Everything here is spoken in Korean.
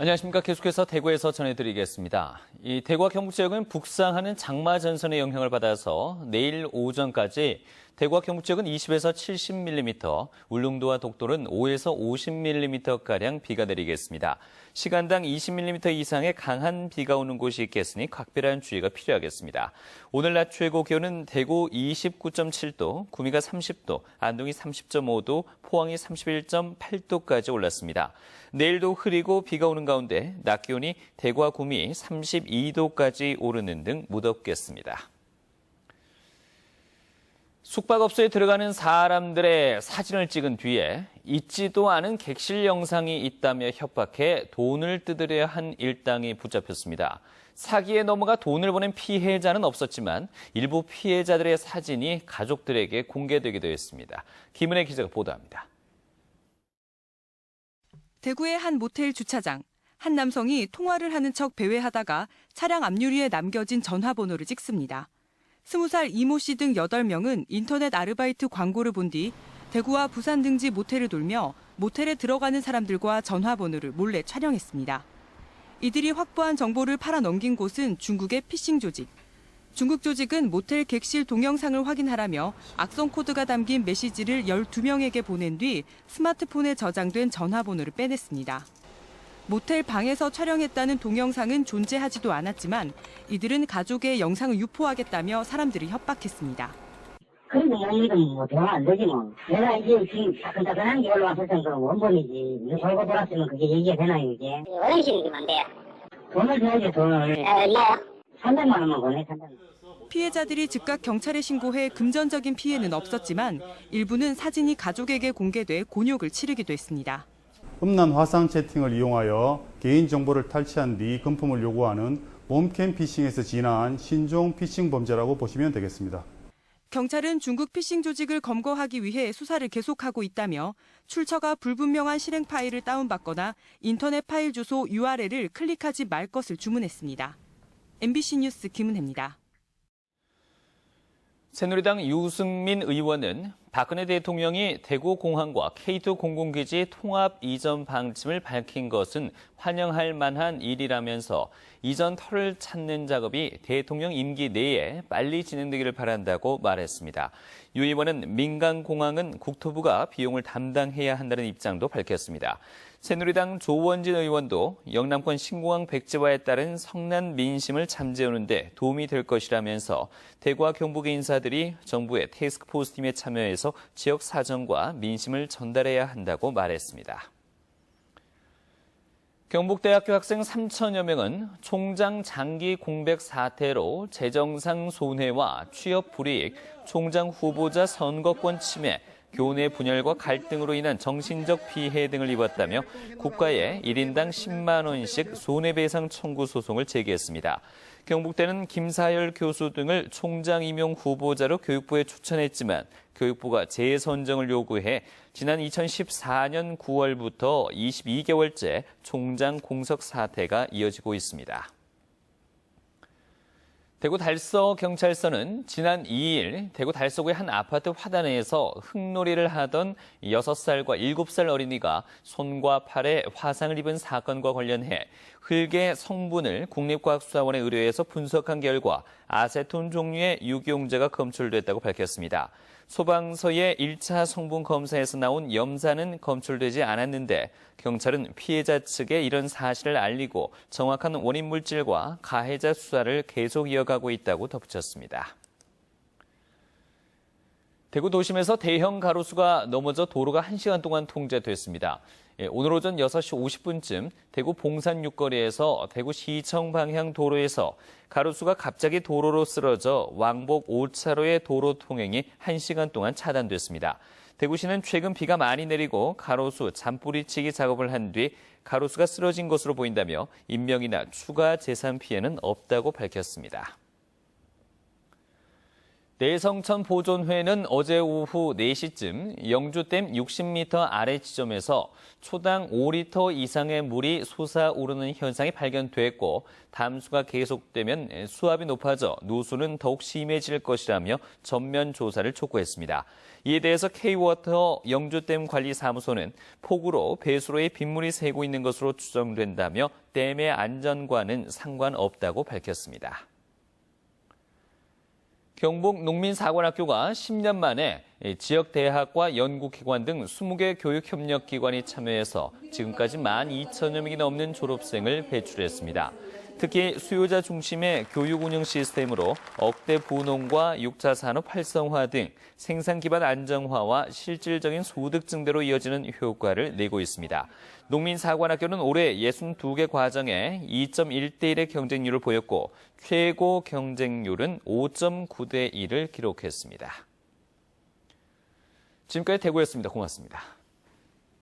안녕하십니까. 계속해서 대구에서 전해드리겠습니다. 이 대구와 경북 지역은 북상하는 장마 전선의 영향을 받아서 내일 오전까지 대구와 경북 지역은 20에서 70mm, 울릉도와 독도는 5에서 50mm가량 비가 내리겠습니다. 시간당 20mm 이상의 강한 비가 오는 곳이 있겠으니 각별한 주의가 필요하겠습니다. 오늘 낮 최고 기온은 대구 29.7도, 구미가 30도, 안동이 30.5도, 포항이 31.8도까지 올랐습니다. 내일도 흐리고 비가 오는 가운데 낮 기온이 대구와 구미 32도까지 오르는 등 무덥겠습니다. 숙박업소에 들어가는 사람들의 사진을 찍은 뒤에 있지도 않은 객실 영상이 있다며 협박해 돈을 뜯으려 한 일당이 붙잡혔습니다. 사기에 넘어가 돈을 보낸 피해자는 없었지만 일부 피해자들의 사진이 가족들에게 공개되기도 했습니다. 김은혜 기자가 보도합니다. 대구의 한 모텔 주차장. 한 남성이 통화를 하는 척 배회하다가 차량 앞유리에 남겨진 전화번호를 찍습니다. 20살 이모 씨 등 8명은 인터넷 아르바이트 광고를 본 뒤 대구와 부산 등지 모텔을 돌며 모텔에 들어가는 사람들과 전화번호를 몰래 촬영했습니다. 이들이 확보한 정보를 팔아 넘긴 곳은 중국의 피싱 조직. 중국 조직은 모텔 객실 동영상을 확인하라며 악성 코드가 담긴 메시지를 12명에게 보낸 뒤 스마트폰에 저장된 전화번호를 빼냈습니다. 모텔 방에서 촬영했다는 동영상은 존재하지도 않았지만 이들은 가족의 영상을 유포하겠다며 사람들을 협박했습니다. 그런 내용이든 뭐 대화 안 되지 뭐. 내가 이게 지금 따끈따끈한 게 올라왔을 정도로 원본이지. 이거 걸고 돌았으면 그게 얘기가 되나요 이게? 원하시는 게 뭔데요? 돈을 줘야지 돈을. 얼마요? 300만 원만 보내 300만 원. 피해자들이 즉각 경찰에 신고해 금전적인 피해는 없었지만 일부는 사진이 가족에게 공개돼 곤욕을 치르기도 했습니다. 음란 화상 채팅을 이용하여 개인정보를 탈취한 뒤 금품을 요구하는 몬캠 피싱에서 진화한 신종 피싱 범죄라고 보시면 되겠습니다. 경찰은 중국 피싱 조직을 검거하기 위해 수사를 계속하고 있다며 출처가 불분명한 실행 파일을 다운받거나 인터넷 파일 주소 URL을 클릭하지 말 것을 주문했습니다. MBC 뉴스 김은혜입니다. 새누리당 유승민 의원은 박근혜 대통령이 대구공항과 K2 공군기지 통합 이전 방침을 밝힌 것은 환영할 만한 일이라면서 이전 터를 찾는 작업이 대통령 임기 내에 빨리 진행되기를 바란다고 말했습니다. 유 의원은 민간공항은 국토부가 비용을 담당해야 한다는 입장도 밝혔습니다. 새누리당 조원진 의원도 영남권 신공항 백지화에 따른 성난 민심을 잠재우는 데 도움이 될 것이라면서 대구와 경북의 인사들이 정부의 태스크포스 팀에 참여해서 지역 사정과 민심을 전달해야 한다고 말했습니다. 경북대학교 학생 3천여 명은 총장 장기 공백 사태로 재정상 손해와 취업 불이익, 총장 후보자 선거권 침해, 교내 분열과 갈등으로 인한 정신적 피해 등을 입었다며 국가에 1인당 10만 원씩 손해배상 청구 소송을 제기했습니다. 경북대는 김사열 교수 등을 총장 임용 후보자로 교육부에 추천했지만 교육부가 재선정을 요구해 지난 2014년 9월부터 22개월째 총장 공석 사태가 이어지고 있습니다. 대구 달서경찰서는 지난 2일 대구 달서구의 한 아파트 화단에서 흙놀이를 하던 6살과 7살 어린이가 손과 팔에 화상을 입은 사건과 관련해 흙의 성분을 국립과학수사원에 의뢰해서 분석한 결과 아세톤 종류의 유기용제가 검출됐다고 밝혔습니다. 소방서의 1차 성분 검사에서 나온 염산은 검출되지 않았는데 경찰은 피해자 측에 이런 사실을 알리고 정확한 원인 물질과 가해자 수사를 계속 이어가고 있다고 덧붙였습니다. 대구 도심에서 대형 가로수가 넘어져 도로가 1시간 동안 통제됐습니다. 오늘 오전 6시 50분쯤 대구 봉산 6거리에서 대구시청 방향 도로에서 가로수가 갑자기 도로로 쓰러져 왕복 5차로의 도로 통행이 1시간 동안 차단됐습니다. 대구시는 최근 비가 많이 내리고 가로수 잔뿌리치기 작업을 한 뒤 가로수가 쓰러진 것으로 보인다며 인명이나 추가 재산 피해는 없다고 밝혔습니다. 내성천 보존회는 어제 오후 4시쯤 영주댐 60m 아래 지점에서 초당 5리터 이상의 물이 솟아오르는 현상이 발견됐고 담수가 계속되면 수압이 높아져 누수는 더욱 심해질 것이라며 전면 조사를 촉구했습니다. 이에 대해서 K워터 영주댐 관리사무소는 폭우로 배수로에 빗물이 새고 있는 것으로 추정된다며 댐의 안전과는 상관없다고 밝혔습니다. 경북 농민사관학교가 10년 만에 지역 대학과 연구기관 등 20개 교육협력기관이 참여해서 지금까지 12,000여 명이 넘는 졸업생을 배출했습니다. 특히 수요자 중심의 교육 운영 시스템으로 억대 부농과 6차 산업 활성화 등 생산 기반 안정화와 실질적인 소득 증대로 이어지는 효과를 내고 있습니다. 농민사관학교는 올해 62개 과정에 2.1대 1의 경쟁률을 보였고 최고 경쟁률은 5.9대 1을 기록했습니다. 지금까지 대구였습니다. 고맙습니다.